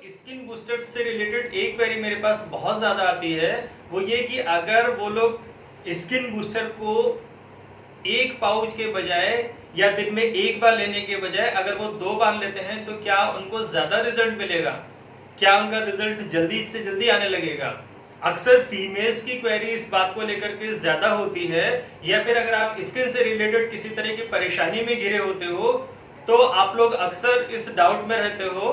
Skin booster से related एक query मेरे पास बहुत ज़्यादा आती है, वो ये कि अगर वो लोग स्किन बूस्टर को एक पाउच के बजाय या दिन में एक बार लेने के बजाय अगर वो 2 बार लेते हैं तो क्या उनको ज़्यादा रिजल्ट मिलेगा? क्या उनका रिजल्ट जल्दी से जल्दी आने लगेगा? अक्सर फीमेल्स की क्वेरी इस बात को लेकर के ज़्यादा होती है, या फिर अगर आप स्किन से रिलेटेड किसी तरह की परेशानी में घिरे होते हो तो आप लोग अक्सर इस डाउट में रहते हो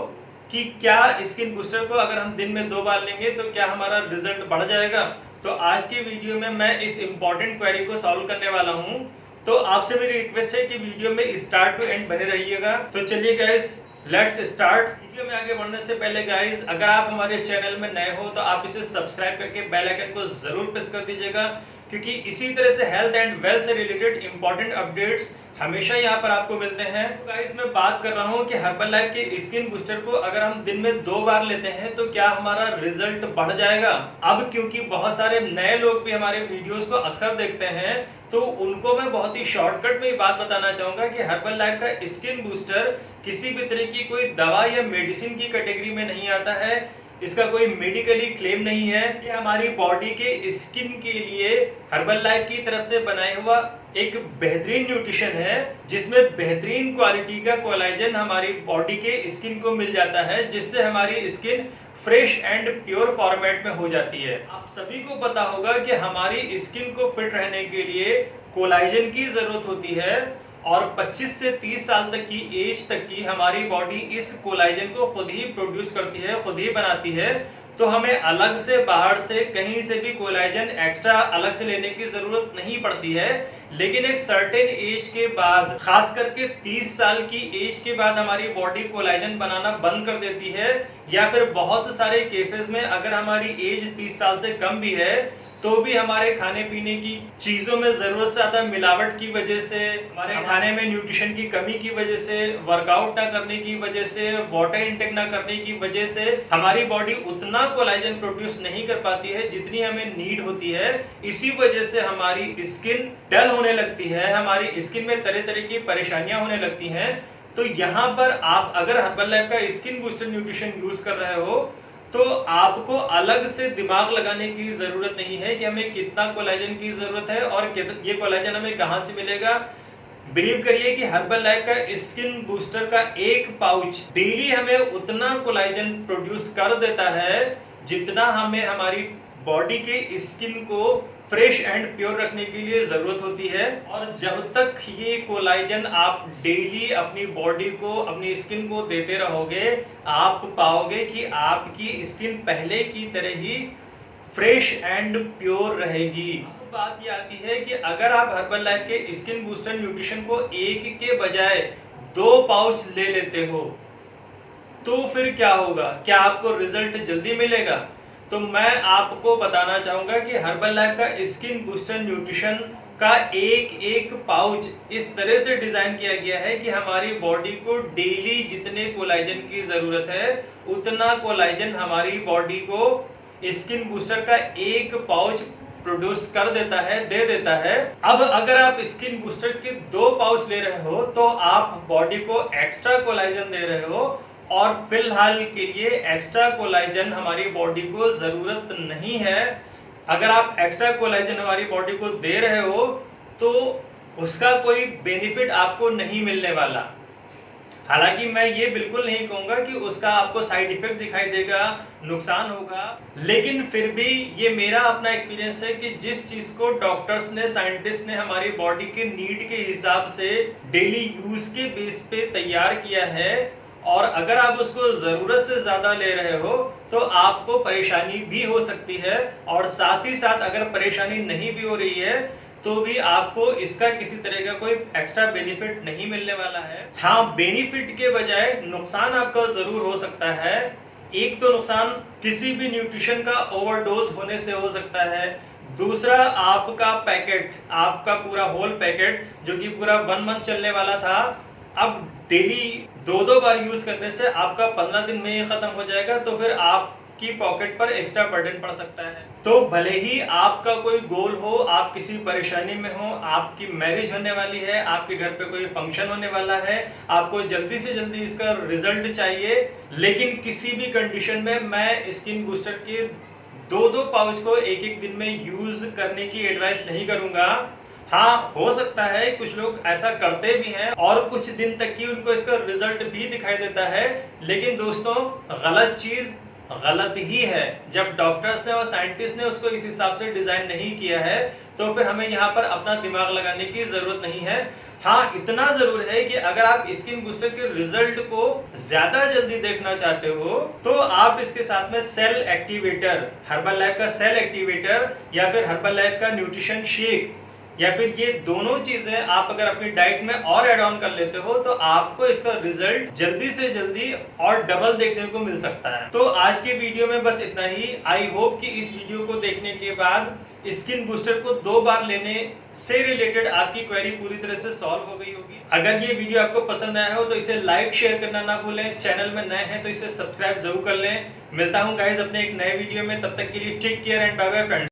कि क्या स्किन बूस्टर को अगर हम दिन में 2 बार लेंगे तो क्या हमारा रिजल्ट बढ़ जाएगा? तो आज की वीडियो में मैं इस इंपॉर्टेंट क्वेरी को सॉल्व करने वाला हूं। तो आपसे मेरी रिक्वेस्ट है कि वीडियो में स्टार्ट टू एंड बने रहिएगा। तो चलिए गाइस, लेट्स स्टार्ट। वीडियो में आगे बढ़ने से पहले गाइस, अगर आप हमारे चैनल में नए हो तो आप इसे सब्सक्राइब करके बेल आइकन को जरूर प्रेस कर दीजिएगा, क्योंकि इसी तरह से हेल्थ एंड वेल्थ से रिलेटेड इंपॉर्टेंट अपडेट्स हमेशा यहाँ पर आपको मिलते हैं। तो गाइस, मैं बात कर रहा हूँ कि हर्बल के स्किन बूस्टर को अगर हम दिन में 2 बार लेते हैं तो क्या हमारा रिजल्ट बढ़ जाएगा? अब क्योंकि बहुत सारे नए लोग भी हमारे वीडियोस को अक्सर देखते हैं, तो उनको मैं बहुत ही शॉर्टकट में बात बताना चाहूंगा कि हर्बल लाइफ का स्किन बूस्टर किसी भी तरह की कोई दवा या मेडिसिन की कैटेगरी में नहीं आता है। इसका कोई मेडिकली क्लेम नहीं है। ये हमारी बॉडी के स्किन के लिए हर्बल लाइफ की तरफ से बनाया हुआ एक बेहतरीन न्यूट्रिशन है, जिसमें बेहतरीन क्वालिटी का कोलाजन हमारी बॉडी के स्किन को मिल जाता है, जिससे हमारी skin fresh and pure format में हो जाती है। आप सभी को पता होगा कि हमारी स्किन को फिट रहने के लिए कोलाजन की जरूरत होती है, और 25 से 30 साल तक की एज तक की हमारी बॉडी इस कोलाजन को खुद ही प्रोड्यूस करती है, खुद ही बनाती है। तो हमें अलग से बाहर से कहीं से भी कोलाजन एक्स्ट्रा अलग से लेने की जरूरत नहीं पड़ती है। लेकिन एक सर्टेन एज के बाद, खास करके 30 साल की एज के बाद हमारी बॉडी कोलाजन बनाना बंद कर देती है, या फिर बहुत सारे केसेस में अगर हमारी एज 30 साल से कम भी है तो भी हमारे खाने पीने की चीजों में जरूरत से ज्यादा मिलावट की वजह से, हमारे खाने में न्यूट्रिशन की कमी की वजह से, वर्कआउट ना करने की वजह से, वाटर इंटेक ना करने की वजह से हमारी बॉडी उतना कोलाजन प्रोड्यूस नहीं कर पाती है जितनी हमें नीड होती है। इसी वजह से हमारी स्किन डल होने लगती है, हमारी स्किन में तरह तरह की परेशानियां होने लगती हैं। तो यहाँ पर आप अगर हर्बल लाइफ का स्किन बूस्टर न्यूट्रिशन यूज कर रहे हो तो आपको अलग से दिमाग लगाने की जरूरत नहीं है कि हमें कितना कोलाजन की जरूरत है और ये कोलाजन हमें कहां से मिलेगा। बिलीव करिए कि हर्बल लाइफ का स्किन बूस्टर का एक पाउच डेली हमें उतना कोलाजन प्रोड्यूस कर देता है जितना हमें हमारी बॉडी के स्किन को फ्रेश एंड प्योर रखने के लिए जरूरत होती है। और जब तक ये कोलाजन आप डेली अपनी बॉडी को, अपनी स्किन को देते रहोगे, आप पाओगे कि आपकी स्किन पहले की तरह ही फ्रेश एंड प्योर रहेगी। अब बात ये आती है कि अगर आप हर्बल लाइफ के स्किन बूस्टर न्यूट्रिशन को एक के बजाय 2 पाउच ले लेते हो तो फिर क्या होगा? क्या आपको रिजल्ट जल्दी मिलेगा? तो मैं आपको बताना चाहूंगा कि हर्बल लाइफ का स्किन बूस्टर न्यूट्रिशन का एक एक पाउच इस तरह से डिजाइन किया गया है कि हमारी बॉडी को डेली जितने कोलाजन की जरूरत है उतना कोलाजन हमारी बॉडी को स्किन बूस्टर का एक पाउच प्रोड्यूस कर देता है, दे देता है। अब अगर आप स्किन बूस्टर के 2 पाउच ले रहे हो तो आप बॉडी को एक्स्ट्रा कोलाजन दे रहे हो, और फिलहाल के लिए एक्स्ट्रा कोलाजन हमारी बॉडी को जरूरत नहीं है। अगर आप एक्स्ट्रा कोलाजन हमारी बॉडी को दे रहे हो तो उसका कोई बेनिफिट आपको नहीं मिलने वाला। हालांकि मैं ये बिल्कुल नहीं कहूंगा कि उसका आपको साइड इफेक्ट दिखाई देगा, नुकसान होगा, लेकिन फिर भी ये मेरा अपना एक्सपीरियंस है कि जिस चीज को डॉक्टर्स ने, साइंटिस्ट ने हमारी बॉडी के नीड के हिसाब से डेली यूज के बेस पे तैयार किया है, और अगर आप उसको जरूरत से ज्यादा ले रहे हो तो आपको परेशानी भी हो सकती है, और साथ ही साथ अगर परेशानी नहीं भी हो रही है तो भी आपको इसका किसी तरह का कोई एक्स्ट्रा बेनिफिट नहीं मिलने वाला है। हाँ, बेनिफिट के बजाय नुकसान आपका जरूर हो सकता है। एक तो नुकसान किसी भी न्यूट्रिशन का ओवरडोज होने से हो सकता है। दूसरा, आपका पैकेट, आपका पूरा होल पैकेट जो कि पूरा 1 मंथ चलने वाला था, अब डेली 2-2 बार यूज करने से आपका 15 दिन में ही खत्म हो जाएगा। तो फिर आप की पॉकेट पर एक्स्ट्रा बर्डन पड़ सकता है। तो भले ही आपका कोई गोल हो, आप किसी परेशानी में हो, आपकी मैरिज होने वाली है, आपके घर पे कोई फंक्शन होने वाला है, आपको जल्दी से जल्दी इसका रिजल्ट चाहिए, लेकिन किसी भी कंडीशन में मैं स्किन बूस्टर के 2-2 पाउच को एक-एक दिन में यूज करने की एडवाइस नहीं करूंगा। हाँ, हो सकता है कुछ लोग ऐसा करते भी हैं और कुछ दिन तक की उनको इसका रिजल्ट भी दिखाई देता है, लेकिन दोस्तों गलत चीज गलत ही है। जब डॉक्टर्स ने और साइंटिस्ट ने उसको इस हिसाब से डिजाइन नहीं किया है तो फिर हमें यहाँ पर अपना दिमाग लगाने की जरूरत नहीं है। हाँ, इतना जरूर है कि अगर आप स्किन बूस्टर के रिजल्ट को ज्यादा जल्दी देखना चाहते हो तो आप इसके साथ में सेल एक्टिवेटर, हर्बल लाइफ का सेल एक्टिवेटर या फिर हर्बल लाइफ का न्यूट्रिशन शेक या फिर ये दोनों चीजें आप अगर अपनी डाइट में और ऐड ऑन कर लेते हो तो आपको इसका रिजल्ट जल्दी से जल्दी और डबल देखने को मिल सकता है। तो आज के वीडियो में बस इतना ही। आई होप कि इस वीडियो को देखने के बाद स्किन बूस्टर को 2 बार लेने से रिलेटेड आपकी क्वेरी पूरी तरह से सॉल्व हो गई होगी। अगर ये वीडियो आपको पसंद आया हो तो इसे लाइक शेयर करना ना भूलें। चैनल में नए हैं तो इसे सब्सक्राइब जरूर कर लें। मिलता हूं गाइस अपने एक नए वीडियो में, तब तक के लिए take care and bye bye friends.